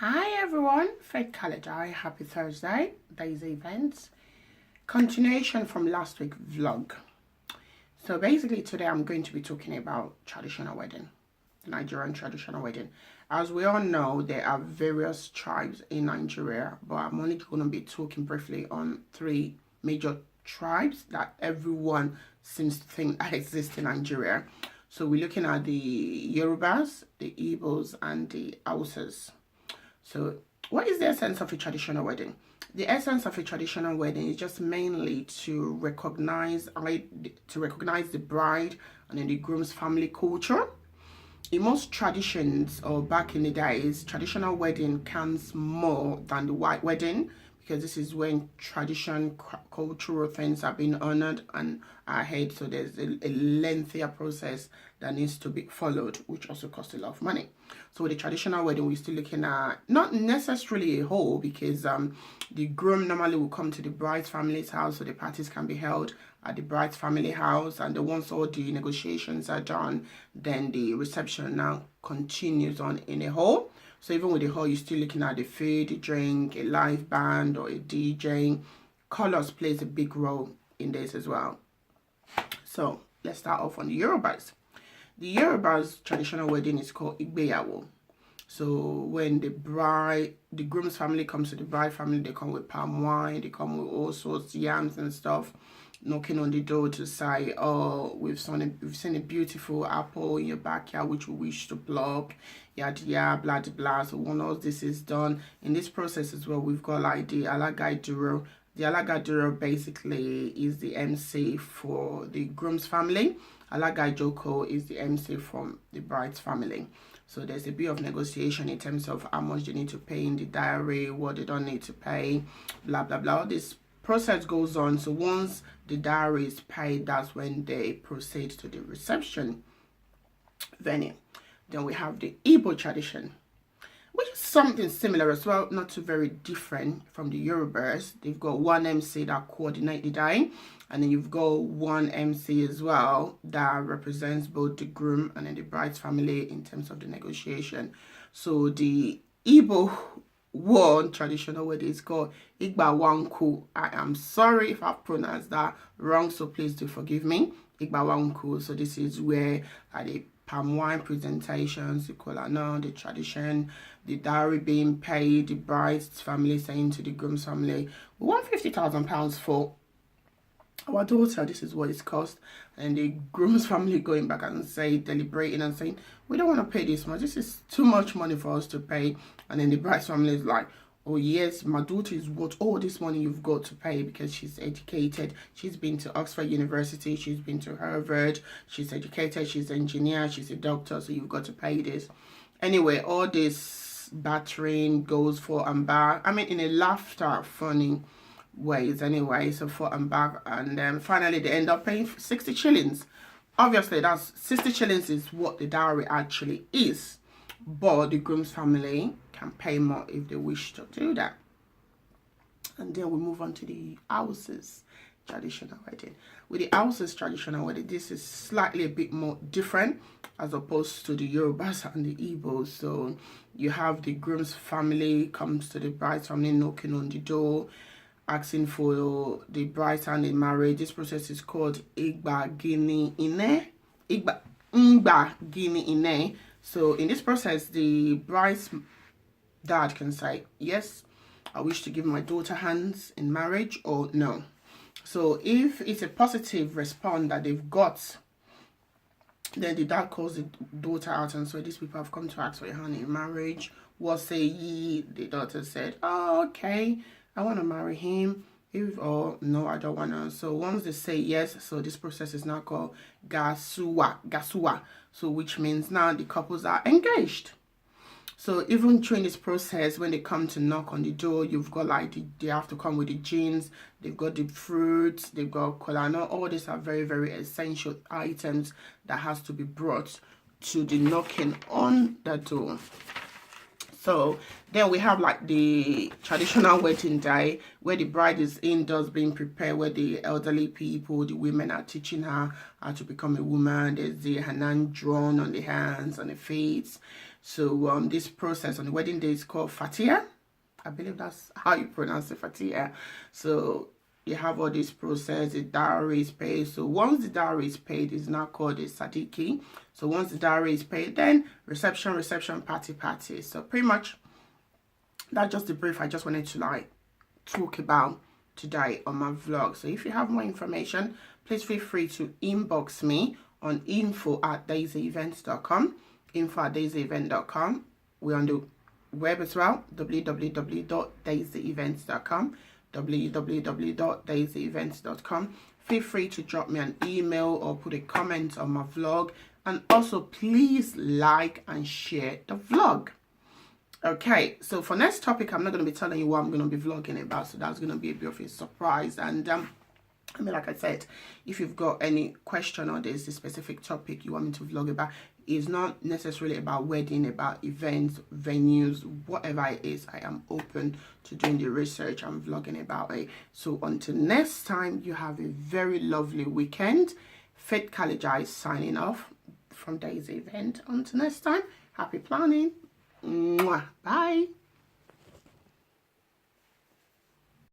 Hi everyone, Fred Kalajai, happy Thursday, Deizi Events. Continuation from last week's vlog. So basically today I'm going to be talking about traditional wedding, Nigerian traditional wedding. As we all know, there are various tribes in Nigeria, but I'm only going to be talking briefly on three major tribes that everyone seems to think that exist in Nigeria. So we're looking at the Yorubas, the Igbos, and the Hausas. So what is the essence of a traditional wedding? The essence of a traditional wedding is just mainly to recognize the bride and then the groom's family culture. In most traditions, or back in the days, traditional wedding counts more than the white wedding, because this is when tradition, cultural things are being honored and ahead. So there's a lengthier process that needs to be followed, which also costs a lot of money. So with the traditional wedding, we're still looking at not necessarily a whole, because the groom normally will come to the bride's family's house, so the parties can be held at the bride's family house, and then once all the negotiations are done, then the reception now continues on in a hall. So even with the hall, you're still looking at the food, the drink, a live band or a DJ. Colors plays a big role in this as well. So let's start off on the Yorubas. The Yorubas' traditional wedding is called Igbe yawo. So when the groom's family comes to the bride family, they come with palm wine, they come with all sorts, yams and stuff, knocking on the door to say, oh, we've seen a beautiful apple in your backyard which we wish to pluck, yada yada, blah blah blah. So once this is done, in this process as well, we've got like the alagai duro. The alagai duro basically is the MC for the groom's family. Alagai joko is the MC from the bride's family. So there's a bit of negotiation in terms of how much they need to pay in the diary, what they don't need to pay, blah blah blah. This process goes on. So once the diary is paid, that's when they proceed to the reception venue. Then we have the Igbo tradition, which is something similar as well, not too very different from the Yorubas. They've got one MC that coordinates the day, and then you've got one MC as well that represents both the groom and then the bride's family in terms of the negotiation. So the Igbo one traditional wedding is called Igba Nkwu. I am sorry if I've pronounced that wrong, so please do forgive me. Igba Nkwu. So this is where the palm wine presentations, the kola, the tradition, the dowry being paid, the bride's family saying to the groom's family, we want £50,000 for our daughter, this is what it's cost, and the groom's family going back and deliberating and saying, we don't want to pay this much, this is too much money for us to pay. And then the bride's family is like, oh yes, my daughter is worth all this money you've got to pay, because she's educated, she's been to Oxford University, she's been to Harvard, she's educated, she's an engineer, she's a doctor, so you've got to pay this. Anyway, all this battering goes for and back, I mean in a laughter funny ways anyway, so for and back, and then finally they end up paying 60 shillings. Obviously that's 60 shillings is what the dowry actually is, but the groom's family can pay more if they wish to do that. And then we move on to the Hausa's traditional wedding. With the Hausa's traditional wedding, this is slightly a bit more different as opposed to the Yorubas and the Igbos. So you have the groom's family comes to the bride's family knocking on the door, asking for the bride's hand in marriage. This process is called Igba Nkwu. So in this process, the bride's dad can say, yes, I wish to give my daughter hands in marriage, or no. So if it's a positive response that they've got, then the dad calls the daughter out and so these people have come to ask for your hand in marriage. What say ye? The daughter said, oh, okay, I want to marry him. If or no, I don't want to. So once they say yes, so this process is now called gasuwa. So which means now the couples are engaged. So even during this process, when they come to knock on the door, you've got like they have to come with the jeans, they've got the fruits, they've got kolano. All these are very, very essential items that has to be brought to the knocking on the door. So then we have like the traditional wedding day where the bride is indoors being prepared, where the elderly people, the women are teaching her how to become a woman. There's the hanan drawn on the hands and the feet. So this process on the wedding day is called Fatihah. I believe that's how you pronounce it, Fatihah. So you have all this process, the dowry is paid. So once the dowry is paid, it's now called a sadiki. So once the dowry is paid, then reception, party. So pretty much that's just the brief I just wanted to like talk about today on my vlog. So if you have more information, please feel free to inbox me on info@deizievents.com, info@deizievent.com. We're on the web as well, www.deizievents.com, www.deizievents.com. Feel free to drop me an email or put a comment on my vlog, and also please like and share the vlog. Okay, so for next topic, I'm not going to be telling you what I'm going to be vlogging about, so that's going to be a bit of a surprise. And I mean, like I said, if you've got any question or there's a specific topic you want me to vlog about, it's not necessarily about wedding, about events, venues, whatever it is. I am open to doing the research and vlogging about it. So until next time, you have a very lovely weekend. Faith Kalija is signing off from Deizi Event. Until next time, happy planning. Mwah. Bye.